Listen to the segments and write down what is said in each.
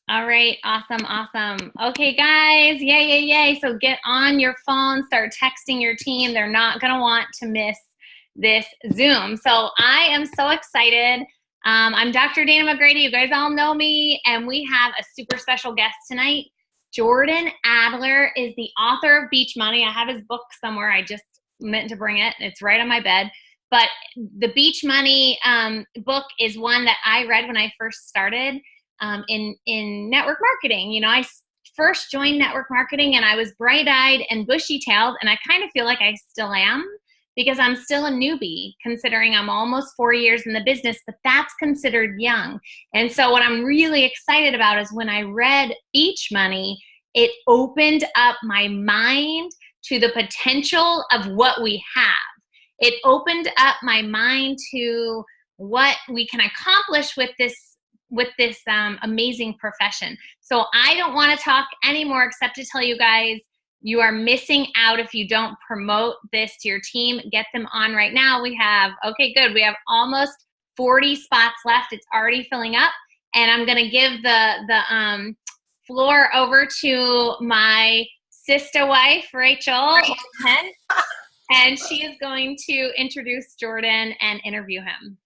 All right, awesome, awesome. Okay, guys, yay, yay, yay. So get on your phone, start texting your team. They're not gonna want to miss this Zoom. So I am so excited. I'm Dr. Dana McGrady. You guys all know me, and we have a super special guest tonight. Jordan Adler is the author of Beach Money. I have his book somewhere. I just meant to bring it. It's right on my bed. But the Beach Money book is one that I read when I first started in network marketing. You know, I first joined network marketing and I was bright-eyed and bushy-tailed, and I kind of feel like I still am because I'm still a newbie considering I'm almost 4 years in the business, but that's considered young. And so what I'm really excited about is when I read Beach Money, it opened up my mind to the potential of what we have. It opened up my mind to what we can accomplish with this amazing profession. So I don't want to talk anymore except to tell you guys, you are missing out if you don't promote this to your team. Get them on right now. We have almost 40 spots left. It's already filling up. And I'm going to give the floor over to my sister wife, Rachel Ortense, and she is going to introduce Jordan and interview him.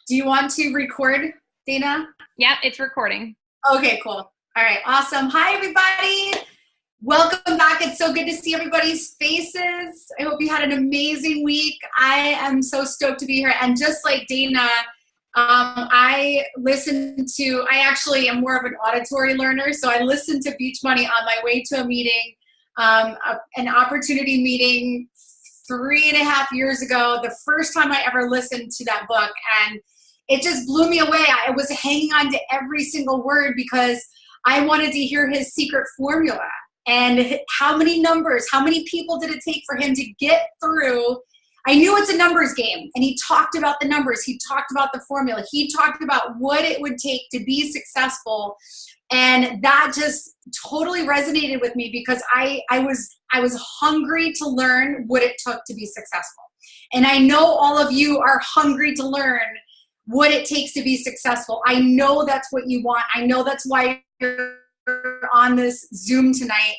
Do you want to record, Dana? Yep, it's recording. Okay, cool. All right, awesome. Hi, everybody. Welcome back. It's so good to see everybody's faces. I hope you had an amazing week. I am so stoked to be here. And just like Dana, I actually am more of an auditory learner. So I listened to Beach Money on my way to a meeting, an opportunity meeting 3.5 years ago, the first time I ever listened to that book. And it just blew me away. I was hanging on to every single word because I wanted to hear his secret formula and how many numbers, how many people did it take for him to get through. I knew it's a numbers game, and he talked about the numbers. He talked about the formula. He talked about what it would take to be successful. And that just totally resonated with me because I was hungry to learn what it took to be successful. And I know all of you are hungry to learn what it takes to be successful. I know that's what you want. I know that's why you're on this Zoom tonight.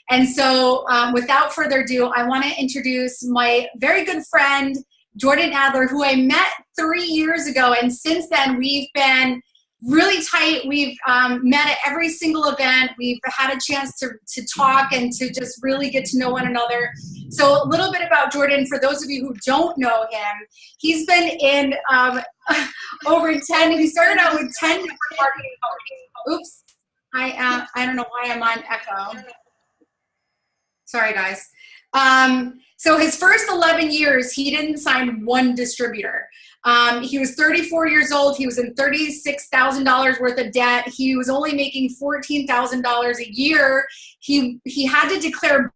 And so without further ado, I want to introduce my very good friend, Jordan Adler, who I met 3 years ago. And since then, we've been really tight. We've met at every single event. We've had a chance to talk and to just really get to know one another. So a little bit about Jordan, for those of you who don't know him, he's been in over 10, he started out with 10 different marketing companies. Oops, I don't know why I'm on echo. Sorry, guys. So his first 11 years, he didn't sign one distributor. He was 34 years old. He was in $36,000 worth of debt. He was only making $14,000 a year. He had to declare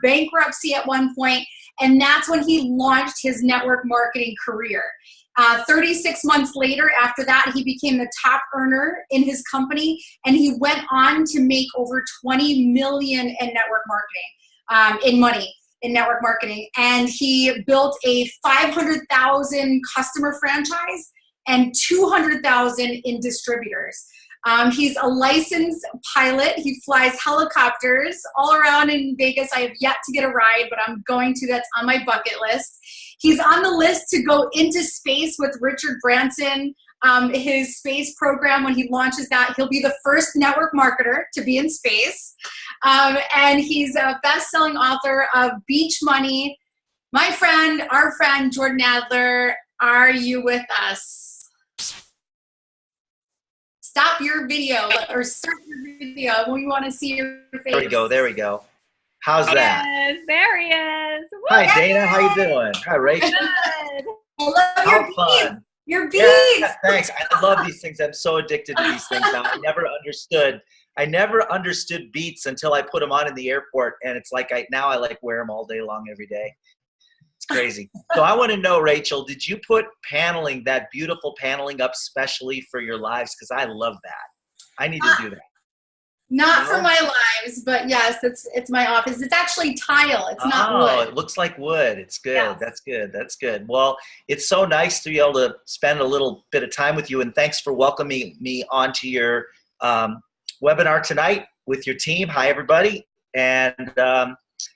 bankruptcy at one point, and that's when he launched his network marketing career. 36 months later, after that, he became the top earner in his company, and he went on to make over $20 million in network marketing, in network marketing. And he built a 500,000 customer franchise and 200,000 in distributors. He's a licensed pilot. He flies helicopters all around in Vegas. I have yet to get a ride, but I'm going to. That's on my bucket list. He's on the list to go into space with Richard Branson, his space program. When he launches that, he'll be the first network marketer to be in space. And he's a best-selling author of Beach Money. My friend, our friend, Jordan Adler, are you with us? Stop your video or start your video. We want to see your face. There we go. How's that? Yes, there he is. Woo! Hi, Dana. How you doing? Hi, Rachel. Good. I love your beads. Your beads. Yeah, thanks. I love these things. I'm so addicted to these things now. I never understood beats until I put them on in the airport, and it's like now I like wear them all day long every day. It's crazy. So I want to know, Rachel, did you put paneling, that beautiful paneling, up specially for your lives? Because I love that. I need to do that. Not for my lives, but yes, it's my office. It's actually tile. It's not wood. Oh, it looks like wood. It's good. Yes. That's good. That's good. Well, it's so nice to be able to spend a little bit of time with you, and thanks for welcoming me onto your webinar tonight with your team. Hi, everybody. And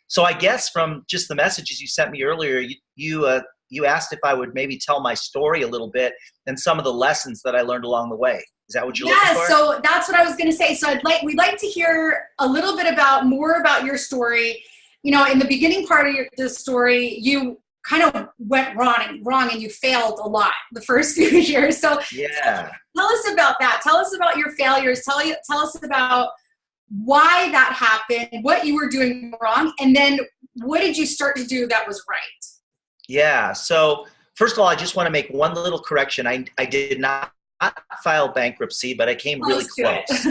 so I guess from just the messages you sent me earlier, you asked if I would maybe tell my story a little bit and some of the lessons that I learned along the way. Is that what you're looking for? Yeah, so that's what I was going to say. So we'd like to hear a little bit more about your story. You know, in the beginning part of the story, you kind of went wrong and you failed a lot the first few years. So yeah, tell us about that. Tell us about your failures. Tell us about why that happened, what you were doing wrong, and then what did you start to do that was right? Yeah. So first of all, I just want to make one little correction. I did not file bankruptcy, but I came really close.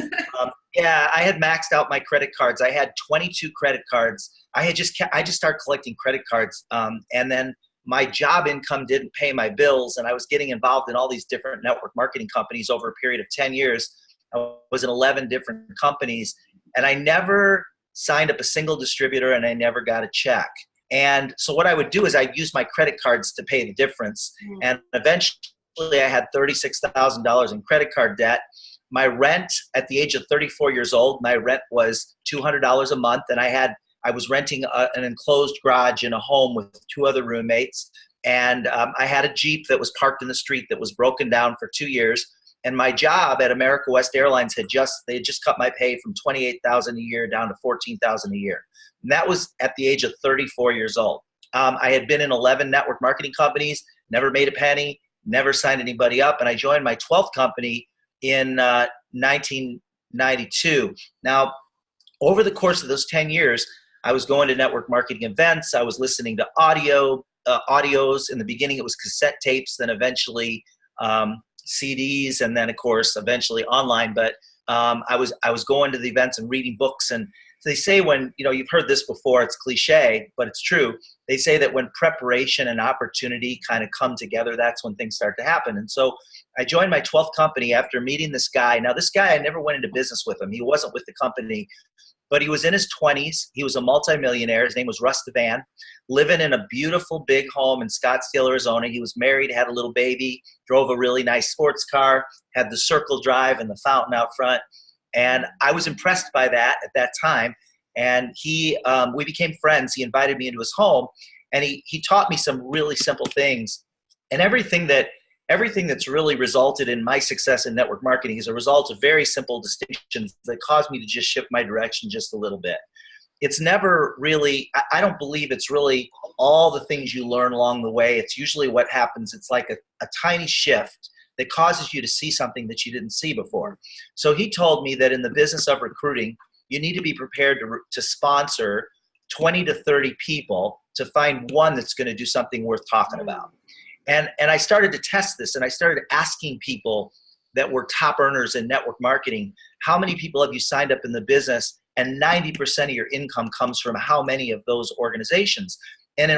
Yeah, I had maxed out my credit cards. I had 22 credit cards. I just started collecting credit cards, and then my job income didn't pay my bills, and I was getting involved in all these different network marketing companies over a period of 10 years. I was in 11 different companies, and I never signed up a single distributor, and I never got a check. And so what I would do is I'd use my credit cards to pay the difference. And eventually I had $36,000 in credit card debt. My rent at the age of 34 years old, my rent was $200 a month. And I was renting an enclosed garage in a home with 2 other roommates. And I had a Jeep that was parked in the street that was broken down for 2 years. And my job at America West Airlines had just cut my pay from $28,000 a year down to $14,000 a year. And that was at the age of 34 years old. I had been in 11 network marketing companies, never made a penny, never signed anybody up. And I joined my 12th company in 1992. Now, over the course of those 10 years, I was going to network marketing events. I was listening to audios. In the beginning, it was cassette tapes, then eventually CDs, and then, of course, eventually online. But I was going to the events and reading books. And they say when, you've heard this before, it's cliche, but it's true. They say that when preparation and opportunity kind of come together, that's when things start to happen. And so I joined my 12th company after meeting this guy. Now, this guy, I never went into business with him. He wasn't with the company, but he was in his 20s. He was a multimillionaire. His name was Russ Devan, living in a beautiful big home in Scottsdale, Arizona. He was married, had a little baby, drove a really nice sports car, had the circle drive and the fountain out front. And I was impressed by that at that time. And we became friends. He invited me into his home, and he taught me some really simple things. And everything that's really resulted in my success in network marketing is a result of very simple distinctions that caused me to just shift my direction just a little bit. It's never really, I don't believe it's really all the things you learn along the way. It's usually what happens. It's like a tiny shift that causes you to see something that you didn't see before. So he told me that in the business of recruiting, you need to be prepared to sponsor 20 to 30 people to find one that's going to do something worth talking about. And I started to test this, and I started asking people that were top earners in network marketing, how many people have you signed up in the business? And 90% of your income comes from how many of those organizations? And in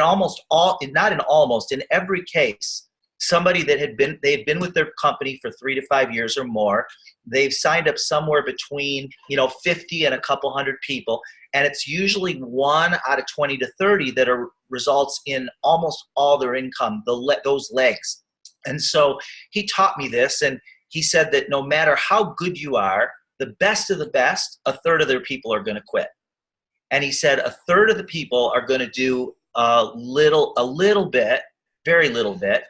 every case, somebody that they've been with their company for 3 to 5 years or more. They've signed up somewhere between 50 and a couple hundred people, and it's usually 1 out of 20 to 30 that results in almost all their income, those legs. And so he taught me this, and he said that no matter how good you are, the best of the best, a third of their people are going to quit. And he said a third of the people are going to do a little bit, very little bit.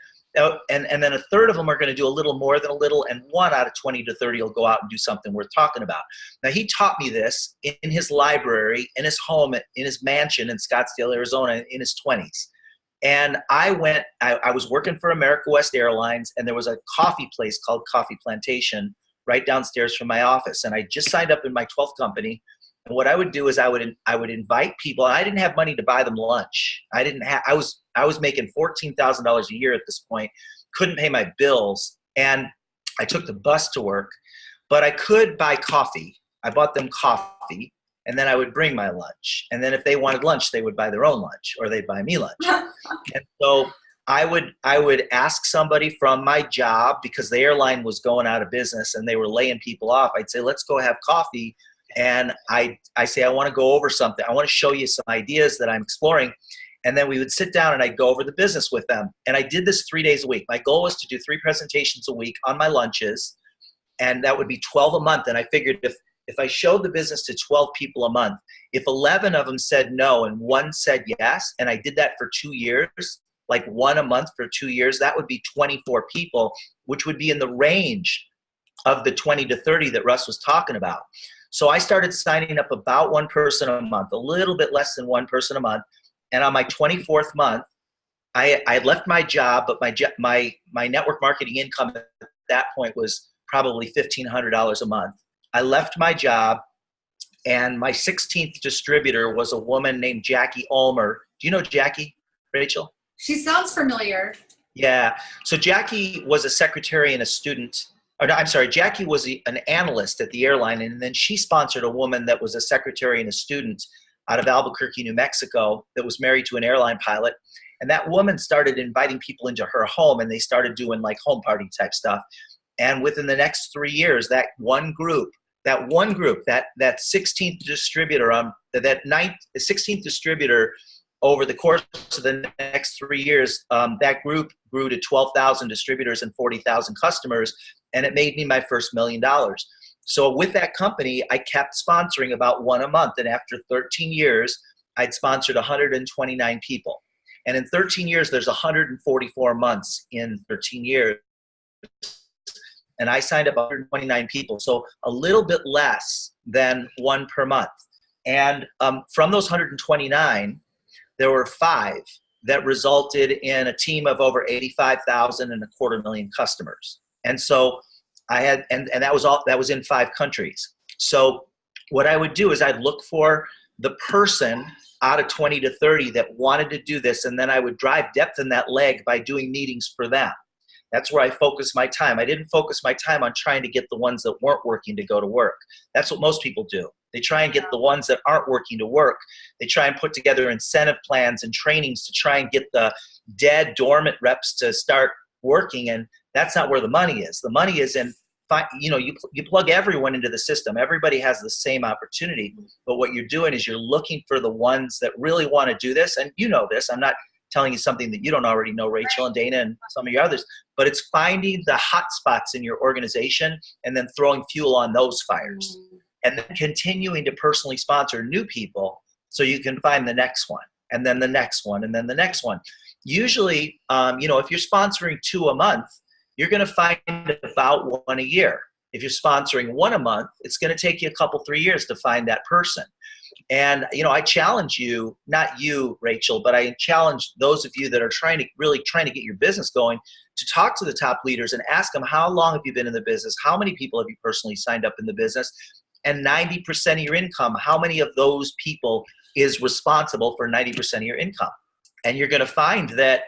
And then a third of them are going to do a little more than a little, and 1 out of 20 to 30 will go out and do something worth talking about. Now, he taught me this in his library, in his home, in his mansion in Scottsdale, Arizona, in his 20s. And I was working for America West Airlines, and there was a coffee place called Coffee Plantation right downstairs from my office. And I just signed up in my 12th company. And what I would do is I would invite people, and I didn't have money to buy them lunch. I was making $14,000 a year at this point, couldn't pay my bills, and I took the bus to work, but I could buy coffee. I bought them coffee, and then I would bring my lunch. And then if they wanted lunch, they would buy their own lunch, or they'd buy me lunch. And so I would ask somebody from my job, because the airline was going out of business and they were laying people off. I'd say, let's go have coffee. And I say, I want to go over something. I want to show you some ideas that I'm exploring. And then we would sit down and I'd go over the business with them. And I did this 3 days a week. My goal was to do 3 presentations a week on my lunches. And that would be 12 a month. And I figured if I showed the business to 12 people a month, if 11 of them said no and one said yes, and I did that for 2 years, like one a month for 2 years, that would be 24 people, which would be in the range of the 20 to 30 that Russ was talking about. So I started signing up about one person a month, a little bit less than one person a month. And on my 24th month, I had left my job, but my network marketing income at that point was probably $1,500 a month. I left my job, and my 16th distributor was a woman named Jackie Ulmer. Do you know Jackie, Rachel? She sounds familiar. Yeah. So Jackie was a secretary and a student. Or no, I'm sorry, Jackie was an analyst at the airline, and then she sponsored a woman that was a secretary and a student out of Albuquerque, New Mexico, that was married to an airline pilot. And that woman started inviting people into her home, and they started doing like home party type stuff. And within the next 3 years, that 16th distributor, the 16th distributor, over the course of the next 3 years, that group grew to 12,000 distributors and 40,000 customers, and it made me my first $1 million. So with that company, I kept sponsoring about one a month, and after 13 years, I'd sponsored 129 people. And in 13 years, there's 144 months in 13 years. And I signed up 129 people, so a little bit less than one per month. And from those 129, there were 5 that resulted in a team of over 85,000 and a 250,000 customers. And so I had, and that was in 5 countries. So what I would do is I'd look for the person out of 20 to 30 that wanted to do this, and then I would drive depth in that leg by doing meetings for them. That's where I focused my time. I didn't focus my time on trying to get the ones that weren't working to go to work. That's what most people do. They try and get the ones that aren't working to work. They try and put together incentive plans and trainings to try and get the dead, dormant reps to start working, and that's not where the money is. The money is in, you plug everyone into the system. Everybody has the same opportunity, but what you're doing is you're looking for the ones that really want to do this, and you know this. I'm not telling you something that you don't already know, Rachel and Dana and some of your others, but it's finding the hot spots in your organization and then throwing fuel on those fires, and then continuing to personally sponsor new people so you can find the next one, and then the next one, and then the next one. Usually, if you're sponsoring 2 a month, you're going to find about 1 a year. If you're sponsoring 1 a month, it's going to take you a couple, 3 years to find that person. And, I challenge you, not you, Rachel, but I challenge those of you that are really trying to get your business going, to talk to the top leaders and ask them, how long have you been in the business? How many people have you personally signed up in the business? And 90% of your income, how many of those people is responsible for 90% of your income? And you're going to find that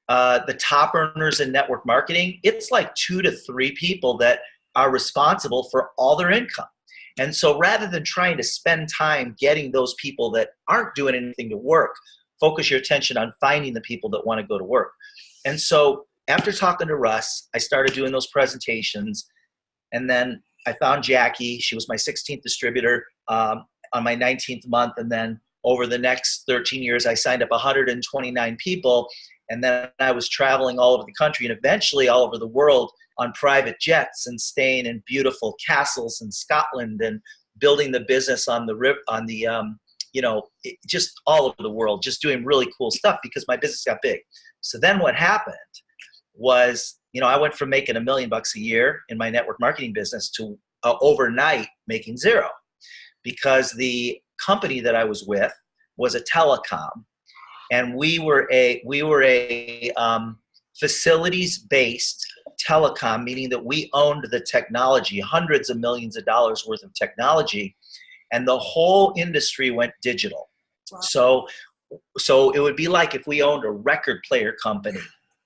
the top earners in network marketing, it's like 2 to 3 people that are responsible for all their income. And so rather than trying to spend time getting those people that aren't doing anything to work, focus your attention on finding the people that want to go to work. And so after talking to Russ, I started doing those presentations, and then I found Jackie. She was my 16th distributor on my 19th month. And then over the next 13 years, I signed up 129 people. And then I was traveling all over the country and eventually all over the world on private jets and staying in beautiful castles in Scotland and building the business on the just all over the world, just doing really cool stuff because my business got big. So then what happened was, I went from making $1 million a year in my network marketing business to overnight making 0, because the company that I was with was a telecom, and we were a facilities-based telecom, meaning that we owned the technology, hundreds of millions of dollars worth of technology, and the whole industry went digital. Wow. So it would be like if we owned a record player company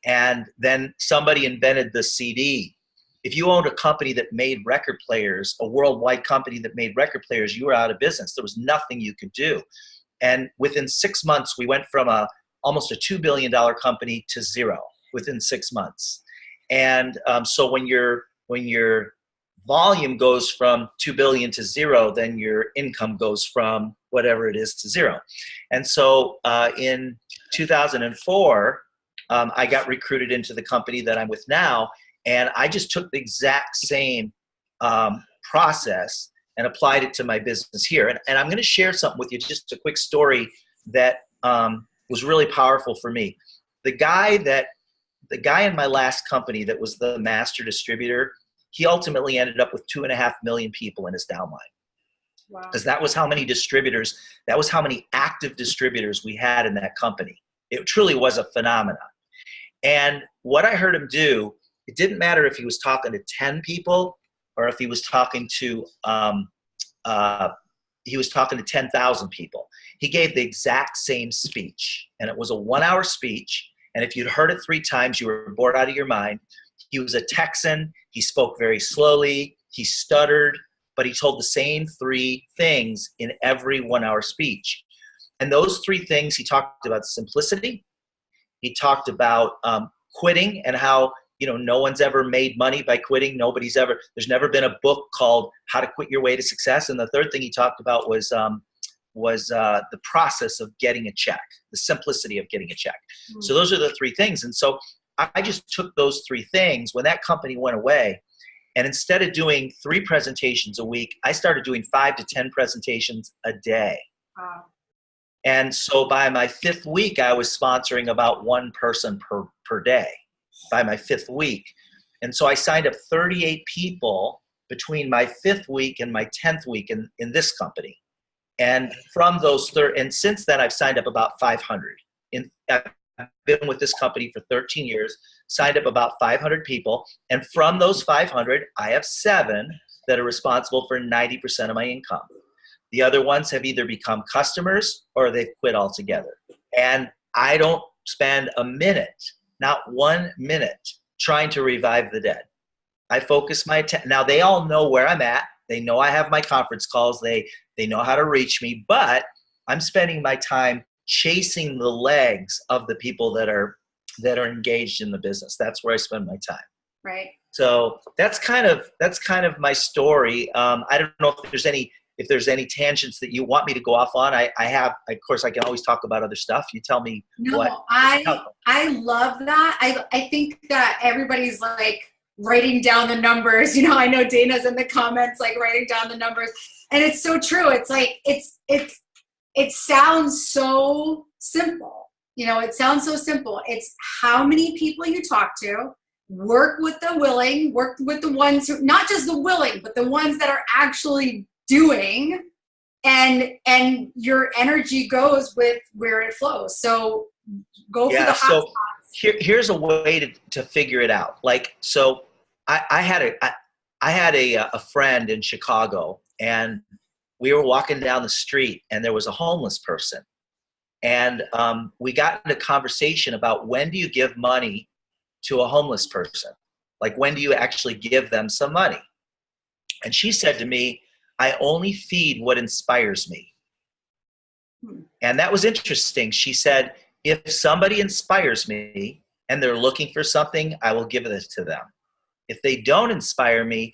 and then somebody invented the CD. If you owned a company that made record players, a worldwide company that made record players, you were out of business. There was nothing you could do. And within 6 months, we went from almost a $2 billion company to 0 within 6 months. And so when your volume goes from 2 billion to 0, then your income goes from whatever it is to 0. And so in 2004, I got recruited into the company that I'm with now, and I just took the exact same process and applied it to my business here. And I'm going to share something with you, just a quick story that was really powerful for me. The guy in my last company that was the master distributor, he ultimately ended up with 2.5 million people in his downline. Wow. Because that was how many active distributors we had in that company. It truly was a phenomenon. And what I heard him do, it didn't matter if he was talking to 10 people or if he was talking to 10,000 people. He gave the exact same speech, and it was a 1-hour speech. And if you'd heard it 3 times, you were bored out of your mind. He was a Texan. He spoke very slowly. He stuttered, but he told the same 3 things in every 1-hour speech. And those 3 things, he talked about simplicity. He talked about quitting and how, no one's ever made money by quitting. There's never been a book called How to Quit Your Way to Success. And the third thing he talked about was the process of getting a check, the simplicity of getting a check. Mm-hmm. So those are the 3 things. And so I just took those 3 things when that company went away. And instead of doing 3 presentations a week, I started doing 5 to 10 presentations a day. Wow. And so by my 5th week, I was sponsoring about 1 person per day by my 5th week. And so I signed up 38 people between my 5th week and my 10th week in this company. And from those and since then, I've signed up about 500. I've been with this company for 13 years, signed up about 500 people. And from those 500, I have 7 that are responsible for 90% of my income. The other ones have either become customers or they've quit altogether. And I don't spend a minute, not 1 minute, trying to revive the dead. I focus my attention. Now, they all know where I'm at. They know I have my conference calls. They know how to reach me. But I'm spending my time chasing the legs of the people that are engaged in the business. That's where I spend my time. Right. So that's kind of my story. I don't know if there's any tangents that you want me to go off on. I of course, I can always talk about other stuff. You tell me. No, I love that. I think that everybody's like writing down the numbers. I know Dana's in the comments, like writing down the numbers. And it's so true. It's like, it sounds so simple. It sounds so simple. It's how many people you talk to, work with the willing, work with the ones who, not just the willing, but the ones that are actually doing, and your energy goes with where it flows. So go for the hot spots. Here's a way to figure it out. Like, so I had a friend in Chicago, and we were walking down the street, and there was a homeless person. And we got into conversation about, when do you give money to a homeless person? Like, when do you actually give them some money? And she said to me, I only feed what inspires me. And that was interesting. She said, if somebody inspires me and they're looking for something, I will give it to them. If they don't inspire me,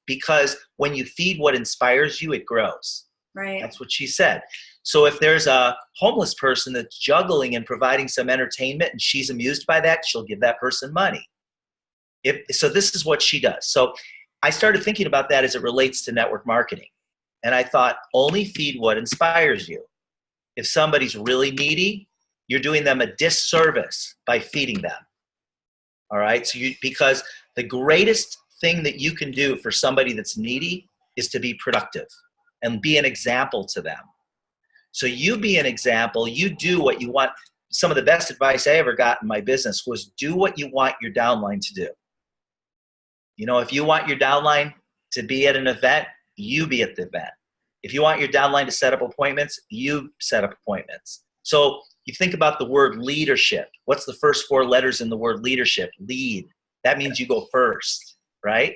because when you feed what inspires you, it grows. Right. That's what she said. So if there's a homeless person that's juggling and providing some entertainment and she's amused by that, she'll give that person money. So this is what she does. So I started thinking about that as it relates to network marketing. And I thought, only feed what inspires you. If somebody's really needy, you're doing them a disservice by feeding them. All right? Because the greatest thing that you can do for somebody that's needy is to be productive and be an example to them. So you be an example, you do what you want. Some of the best advice I ever got in my business was, do what you want your downline to do. If you want your downline to be at an event, you be at the event. If you want your downline to set up appointments, you set up appointments. So you think about the word leadership. What's the first 4 letters in the word leadership? Lead. That means you go first, right?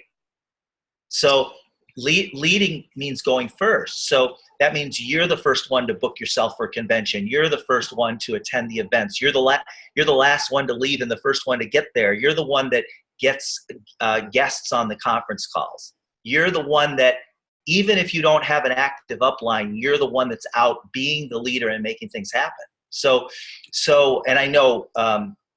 So leading means going first. So that means you're the first one to book yourself for a convention. You're the first one to attend the events. You're the last one to leave and the first one to get there. You're the one that gets guests on the conference calls. You're the one that, even if you don't have an active upline, you're the one that's out being the leader and making things happen. So, and I know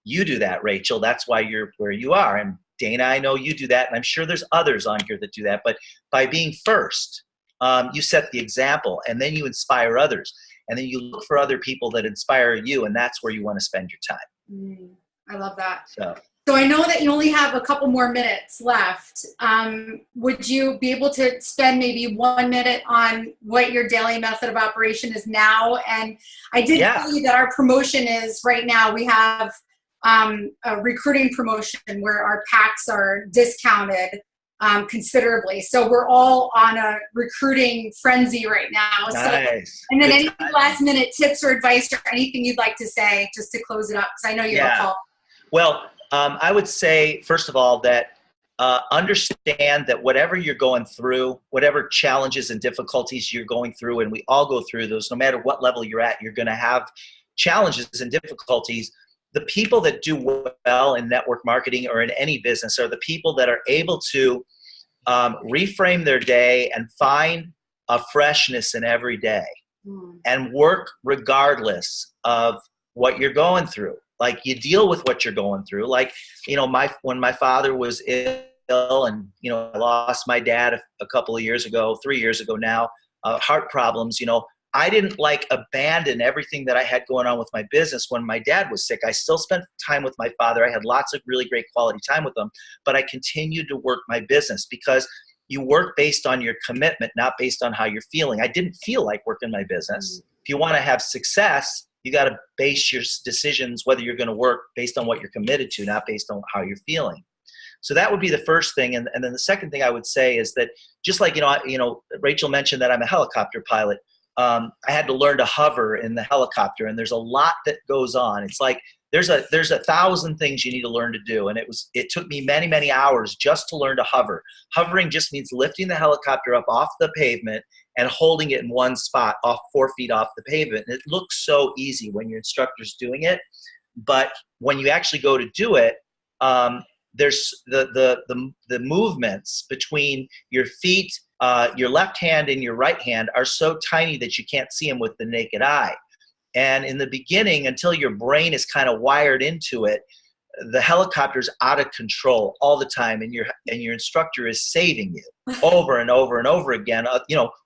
you do that, Rachel. That's why you're where you are. And Dana, I know you do that, and I'm sure there's others on here that do that. But by being first, you set the example, and then you inspire others. And then you look for other people that inspire you, and that's where you want to spend your time. I love that. So I know that you only have a couple more minutes left. Would you be able to spend maybe 1 minute on what your daily method of operation is now? And I did tell you that our promotion is right now, we have a recruiting promotion where our packs are discounted considerably. So we're all on a recruiting frenzy right now. Nice. And then any last minute tips or advice or anything you'd like to say just to close it up, because I know you have a call. Well, I would say, first of all, that understand that whatever you're going through, whatever challenges and difficulties you're going through, and we all go through those, no matter what level you're at, you're going to have challenges and difficulties. The people that do well in network marketing or in any business are the people that are able to reframe their day and find a freshness in every day and work regardless of what you're going through. Like, you deal with what you're going through. Like, when my father was ill and, I lost my dad a couple of years ago, 3 years ago now, heart problems, I didn't abandon everything that I had going on with my business when my dad was sick. I still spent time with my father. I had lots of really great quality time with him, but I continued to work my business because you work based on your commitment, not based on how you're feeling. I didn't feel like working my business. If you want to have success, you got to base your decisions, whether you're going to work, based on what you're committed to, not based on how you're feeling. So that would be the first thing. And then the second thing I would say is that, just like, Rachel mentioned that I'm a helicopter pilot. I had to learn to hover in the helicopter, and there's a lot that goes on. It's like there's 1,000 things you need to learn to do, and it took me many, many hours just to learn to hover. Hovering just means lifting the helicopter up off the pavement and holding it in one spot, 4 feet off the pavement. And it looks so easy when your instructor's doing it, but when you actually go to do it, there's the movements between your feet, your left hand and your right hand are so tiny that you can't see them with the naked eye. And in the beginning, until your brain is kind of wired into it, the helicopter's out of control all the time, and your instructor is saving you over and over and over again.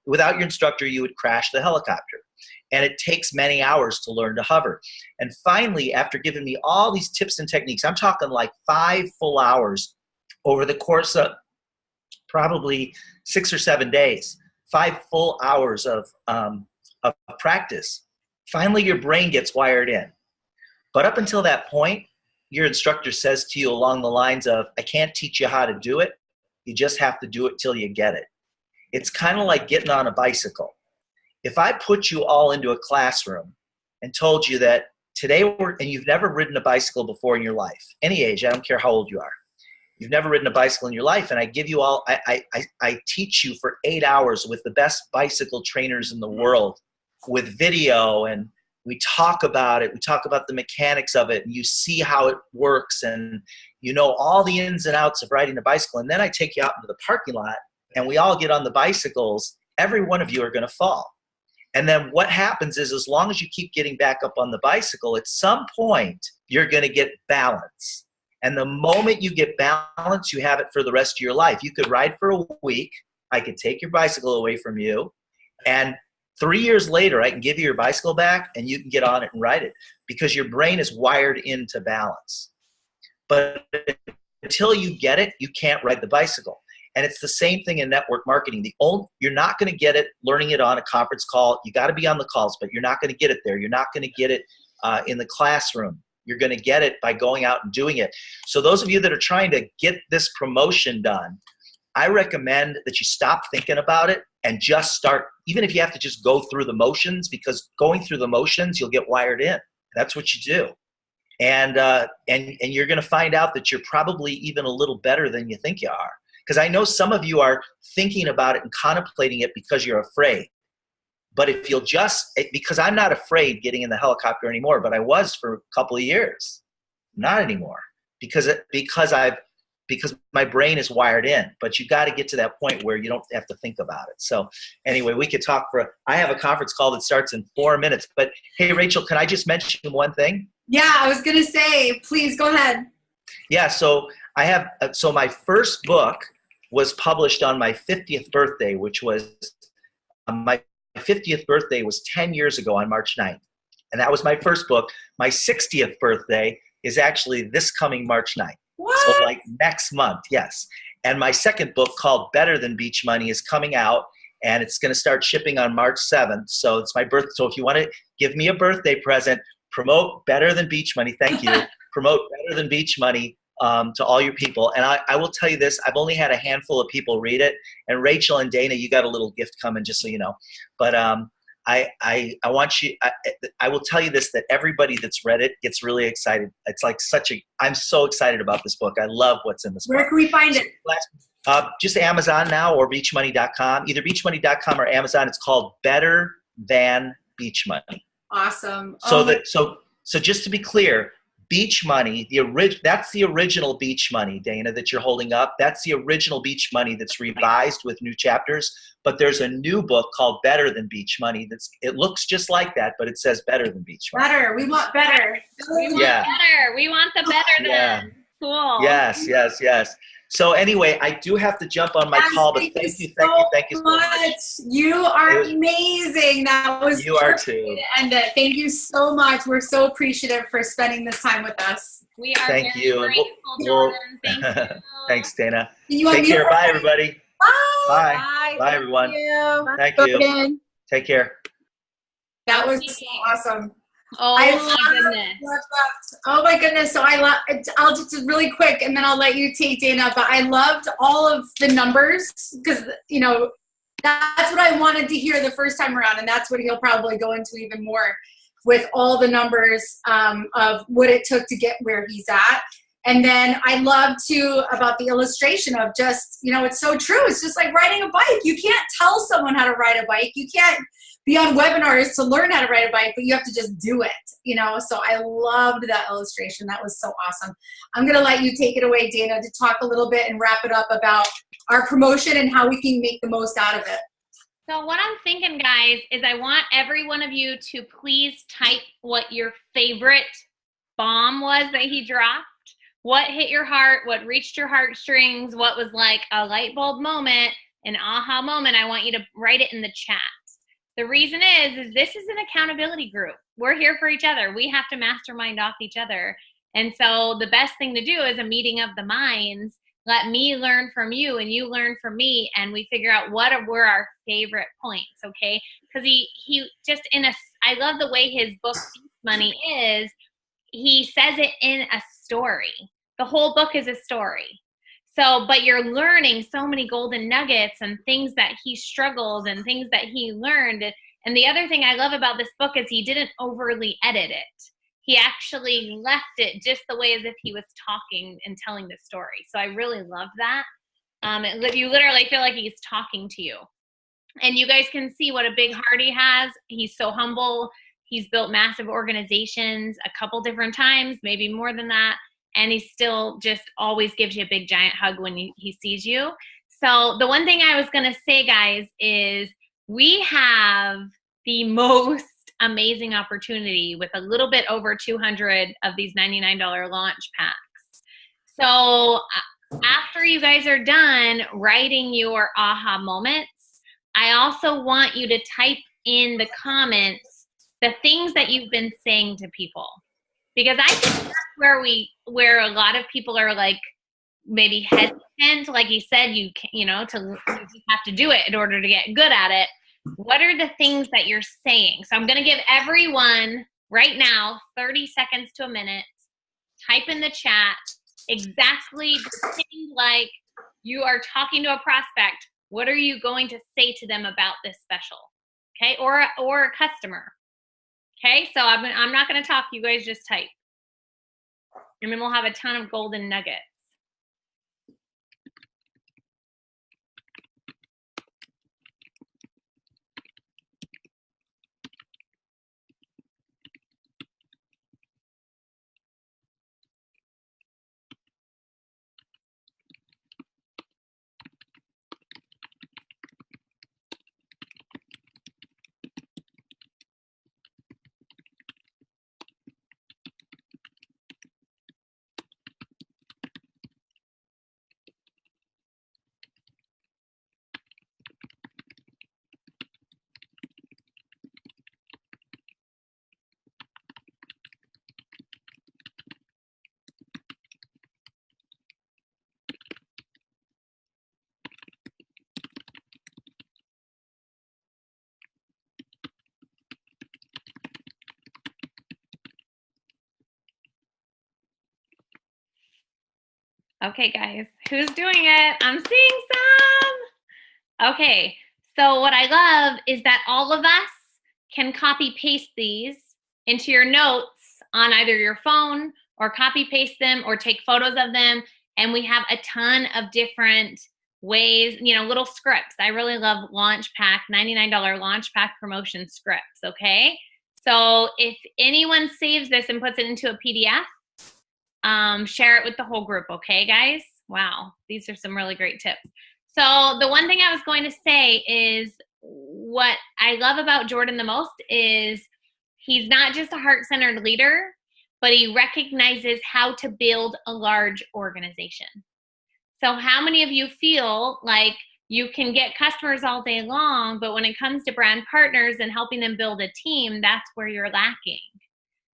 Without your instructor, you would crash the helicopter. And it takes many hours to learn to hover. And finally, after giving me all these tips and techniques, I'm talking like 5 full hours over the course of probably 6 or 7 days, 5 full hours of practice. Finally, your brain gets wired in. But up until that point, your instructor says to you along the lines of, I can't teach you how to do it. You just have to do it till you get it. It's kind of like getting on a bicycle. If I put you all into a classroom and told you that today and you've never ridden a bicycle before in your life, any age, I don't care how old you are, you've never ridden a bicycle in your life, and I give you all, I teach you for 8 hours with the best bicycle trainers in the world with video, and we talk about it. We talk about the mechanics of it, and you see how it works, and you know all the ins and outs of riding a bicycle. And then I take you out into the parking lot, and we all get on the bicycles. Every one of you are going to fall. And then what happens is, as long as you keep getting back up on the bicycle, at some point, you're going to get balance. And the moment you get balance, you have it for the rest of your life. You could ride for a week. I could take your bicycle away from you, and 3 years later, I can give you your bicycle back, and you can get on it and ride it, because your brain is wired into balance. But until you get it, you can't ride the bicycle. And it's the same thing in network marketing. You're not going to get it learning it on a conference call. You got to be on the calls, but you're not going to get it there. You're not going to get it in the classroom. You're going to get it by going out and doing it. So those of you that are trying to get this promotion done, I recommend that you stop thinking about it and just start, even if you have to just go through the motions, because going through the motions, you'll get wired in. That's what you do. And you're going to find out that you're probably even a little better than you think you are. Because I know some of you are thinking about it and contemplating it because you're afraid. But if you'll because I'm not afraid getting in the helicopter anymore, but I was for a couple of years. Not anymore. Because my brain is wired in. But you got to get to that point where you don't have to think about it. So anyway, we could talk I have a conference call that starts in 4 minutes. But hey, Rachel, can I just mention one thing? Yeah, I was going to say, please go ahead. Yeah, so I have, so my first book was published on my 50th birthday, which was, my 50th birthday was 10 years ago on March 9th. And that was my first book. My 60th birthday is actually this coming March 9th. What? So like next month, yes. And my second book called Better Than Beach Money is coming out, and it's going to start shipping on March 7th. So it's my birthday. So if you want to give me a birthday present, promote Better Than Beach Money. Thank you. Promote Better Than Beach Money to all your people. And I will tell you this, I've only had a handful of people read it. And Rachel and Dana, you got a little gift coming, just so you know. But I want you, I will tell you this, that everybody that's read it gets really excited. It's like I'm so excited about this book. I love what's in this book. Where can we find it? Just Amazon now, or beachmoney.com, either beachmoney.com or Amazon. It's called Better Than Beach Money. Awesome. So just to be clear, Beach Money, that's the original Beach Money, Dana, that you're holding up. That's the original Beach Money that's revised with new chapters. But there's a new book called Better Than Beach Money. It looks just like that, but it says Better Than Beach Money. Better. We want better. We want better. We want the better than. Yeah. Cool. Yes. So anyway, I do have to jump on my call, but thank you so much. You are amazing. That was you are too. And thank you so much. We're so appreciative for spending this time with us. We are thank very you. grateful, Jordan. Thank you. Thanks, Dana. You Take care. Bye, everybody. Bye. Bye, everyone. Thank you. Take care. That was so awesome. Oh my goodness. Oh my goodness. So I'll just really quick and then I'll let you take Dana, but I loved all of the numbers because, you know, that's what I wanted to hear the first time around. And that's what he'll probably go into even more with all the numbers of what it took to get where he's at. And then I love too about the illustration of just, you know, it's so true. It's just like riding a bike. You can't tell someone how to ride a bike. You can't be on webinars to learn how to ride a bike, but you have to just do it, you know? So I loved that illustration. That was so awesome. I'm going to let you take it away, Dana, to talk a little bit and wrap it up about our promotion and how we can make the most out of it. So what I'm thinking, guys, is I want every one of you to please type what your favorite bomb was that he dropped. What hit your heart, what reached your heartstrings, what was like a light bulb moment, an aha moment. I want you to write it in the chat. The reason is this is an accountability group. We're here for each other. We have to mastermind off each other. And so the best thing to do is a meeting of the minds. Let me learn from you and you learn from me, and we figure out what were our favorite points, okay? Because he just I love the way his book Money is. He says it in a story. The whole book is a story. So, but you're learning so many golden nuggets and things that he struggled and things that he learned. And the other thing I love about this book is he didn't overly edit it. He actually left it just the way as if he was talking and telling the story. So I really love that. You literally feel like he's talking to you. And you guys can see what a big heart he has. He's so humble. He's built massive organizations a couple different times, maybe more than that. And he still just always gives you a big giant hug when he sees you. So the one thing I was going to say, guys, is we have the most amazing opportunity with a little bit over 200 of these $99 launch packs. So after you guys are done writing your aha moments, I also want you to type in the comments the things that you've been saying to people. Because I think that's where a lot of people are like maybe hesitant. Like he said, you have to do it in order to get good at it. What are the things that you're saying? So I'm going to give everyone right now 30 seconds to a minute. Type in the chat exactly like you are talking to a prospect. What are you going to say to them about this special? Okay, or a customer. Okay, so I'm not going to talk. You guys just type. And then we'll have a ton of golden nuggets. Okay, guys, who's doing it? I'm seeing some. Okay, so what I love is that all of us can copy paste these into your notes on either your phone or copy paste them or take photos of them. And we have a ton of different ways, you know, little scripts. I really love Launch Pack, $99 Launch Pack promotion scripts, okay? So if anyone saves this and puts it into a PDF, share it with the whole group, okay, guys? Wow, these are some really great tips. So the one thing I was going to say is what I love about Jordan the most is he's not just a heart-centered leader, but he recognizes how to build a large organization. So how many of you feel like you can get customers all day long, but when it comes to brand partners and helping them build a team, that's where you're lacking?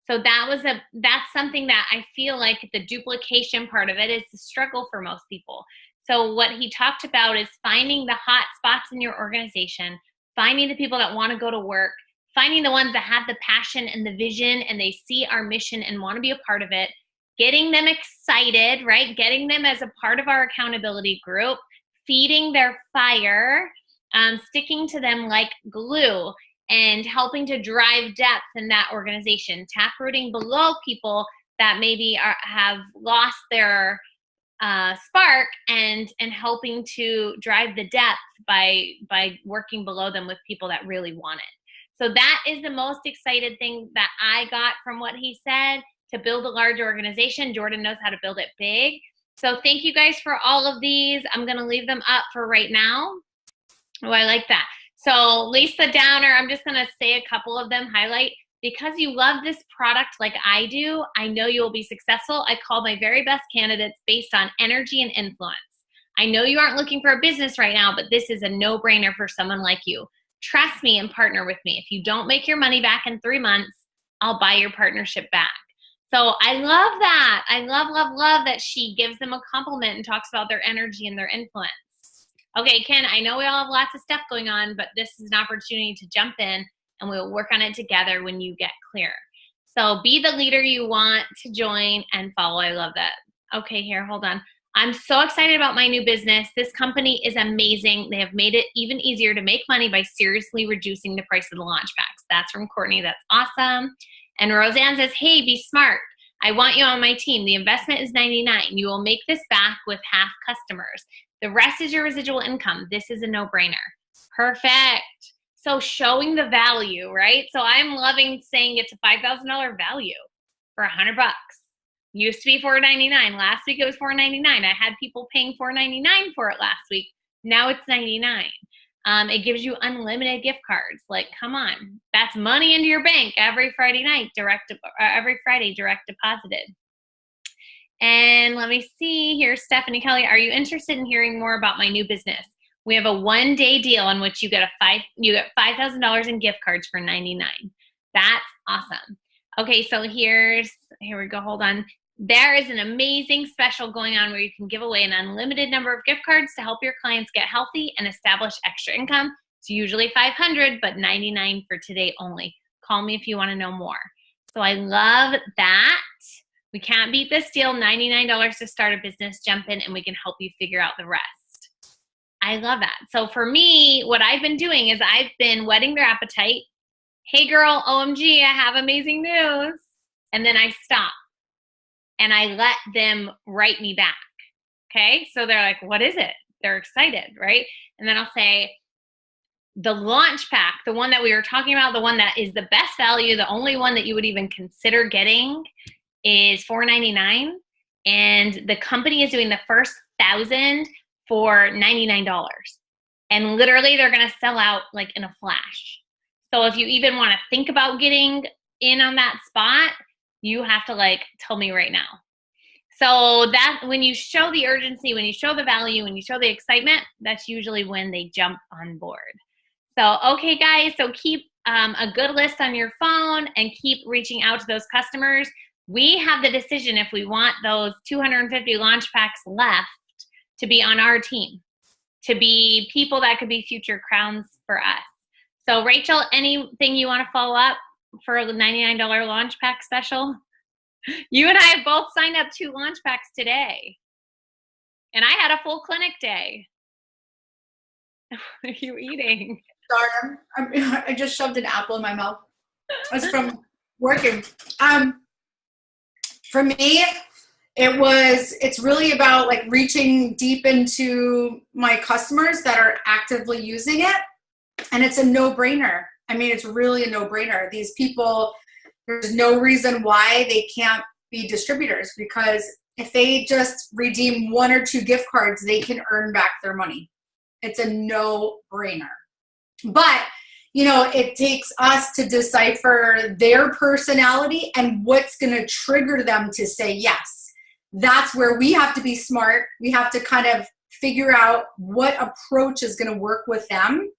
So that's something that I feel like the duplication part of it is the struggle for most people. So what he talked about is finding the hot spots in your organization, finding the people that want to go to work, finding the ones that have the passion and the vision and they see our mission and want to be a part of it, getting them excited, right? Getting them as a part of our accountability group, feeding their fire, sticking to them like glue, and helping to drive depth in that organization, taprooting below people that maybe have lost their spark and helping to drive the depth by working below them with people that really want it. So that is the most excited thing that I got from what he said. To build a large organization, Jordan knows how to build it big. So thank you guys for all of these. I'm going to leave them up for right now. Oh, I like that. So Lisa Downer, I'm just going to say a couple of them, highlight. Because you love this product like I do, I know you will be successful. I call my very best candidates based on energy and influence. I know you aren't looking for a business right now, but this is a no-brainer for someone like you. Trust me and partner with me. If you don't make your money back in 3 months, I'll buy your partnership back. So I love that. I love, love, love that she gives them a compliment and talks about their energy and their influence. Okay, Ken, I know we all have lots of stuff going on, but this is an opportunity to jump in and we'll work on it together when you get clear. So be the leader you want to join and follow. I love that. Okay, here, hold on. I'm so excited about my new business. This company is amazing. They have made it even easier to make money by seriously reducing the price of the launch packs. That's from Courtney. That's awesome. And Roseanne says, hey, be smart. I want you on my team. The investment is $99. You will make this back with half customers. The rest is your residual income. This is a no-brainer. Perfect. So showing the value, right? So I'm loving saying it's a $5,000 value for $100. Used to be $4.99. Last week it was $4.99. I had people paying $4.99 for it last week. Now it's $99. It gives you unlimited gift cards. Like, come on, that's money into your bank every Friday night, every Friday direct deposited. And let me see here, Stephanie Kelly, are you interested in hearing more about my new business? We have a one-day deal in which you get $5,000 in gift cards for $99. That's awesome. Okay, so here we go. Hold on. There is an amazing special going on where you can give away an unlimited number of gift cards to help your clients get healthy and establish extra income. It's usually $500, but $99 for today only. Call me if you want to know more. So I love that. We can't beat this deal. $99 to start a business. Jump in and we can help you figure out the rest. I love that. So for me, what I've been doing is I've been whetting their appetite. Hey girl, OMG, I have amazing news. And then I stop and I let them write me back. Okay. So they're like, what is it? They're excited, right? And then I'll say, the launch pack, the one that we were talking about, the one that is the best value, the only one that you would even consider getting is $4.99. And the company is doing the first 1,000 for $99. And literally they're going to sell out like in a flash. So if you even want to think about getting in on that spot, you have to like tell me right now. So that when you show the urgency, when you show the value, when you show the excitement, that's usually when they jump on board. So, okay guys, so keep a good list on your phone and keep reaching out to those customers. We have the decision if we want those 250 launch packs left to be on our team, to be people that could be future crowns for us. So Rachel, anything you want to follow up for the $99 launch pack special? You and I have both signed up 2 launch packs today. And I had a full clinic day. What are you eating? Sorry, I just shoved an apple in my mouth. That's from working. For me, it's really about like reaching deep into my customers that are actively using it. And it's a no-brainer. I mean, it's really a no-brainer. These people, there's no reason why they can't be distributors, because if they just redeem 1 or 2 gift cards, they can earn back their money. It's a no-brainer. But, you know, it takes us to decipher their personality and what's going to trigger them to say yes. That's where we have to be smart. We have to kind of figure out what approach is going to work with them,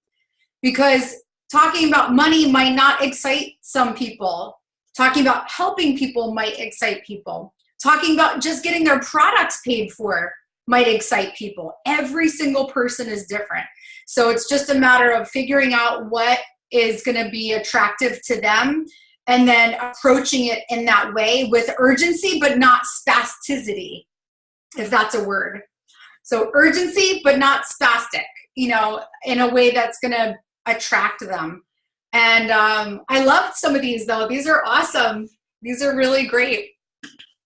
because talking about money might not excite some people. Talking about helping people might excite people. Talking about just getting their products paid for might excite people. Every single person is different. So it's just a matter of figuring out what is going to be attractive to them and then approaching it in that way with urgency, but not spasticity, if that's a word. So urgency, but not spastic, you know, in a way that's going to attract them. And I loved some of these, though. These are awesome. These are really great.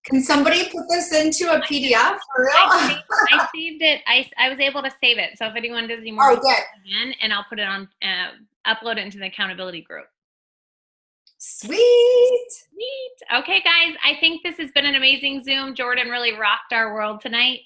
Can somebody put this into a PDF for real? I saved it. I was able to save it. So if anyone does any more, again, and I'll put it on, upload it into the accountability group. Sweet. Okay, guys, I think this has been an amazing Zoom. Jordan really rocked our world tonight.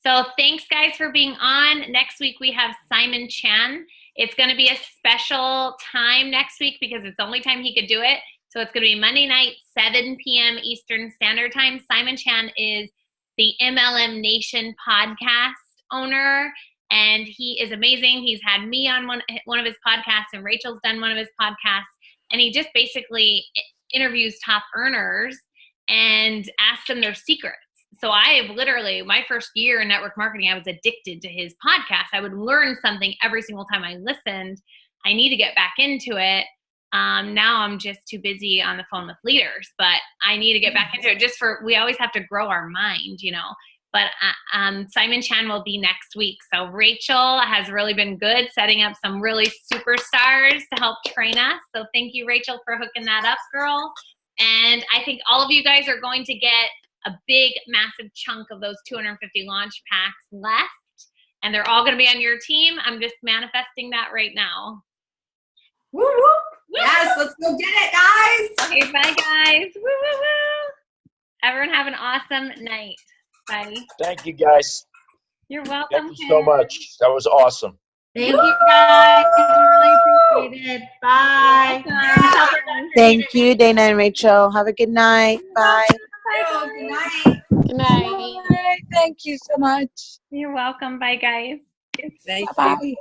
So thanks, guys, for being on. Next week, we have Simon Chan. It's going to be a special time next week because it's the only time he could do it. So it's going to be Monday night, 7 p.m. Eastern Standard Time. Simon Chan is the MLM Nation podcast owner, and he is amazing. He's had me on one of his podcasts, and Rachel's done one of his podcasts, and he just basically interviews top earners and asks them their secrets. So I have literally, my first year in network marketing, I was addicted to his podcast. I would learn something every single time I listened. I need to get back into it. Now I'm just too busy on the phone with leaders, but I need to get back into it we always have to grow our mind, you know. But Simon Chan will be next week. So Rachel has really been good setting up some really superstars to help train us. So thank you, Rachel, for hooking that up, girl. And I think all of you guys are going to get a big, massive chunk of those 250 launch packs left. And they're all going to be on your team. I'm just manifesting that right now. Woo, woo. Yes, let's go get it, guys. Okay, bye, guys. Woo, woo, woo. Everyone have an awesome night. Bye. Thank you, guys. You're welcome. Thank you so much. That was awesome. Thank you, guys. Really appreciate it. Bye. Thank you, Dana and Rachel. Have a good night. Bye. Oh, good night. Good night. Bye. Thank you so much. You're welcome. Bye, guys. Bye.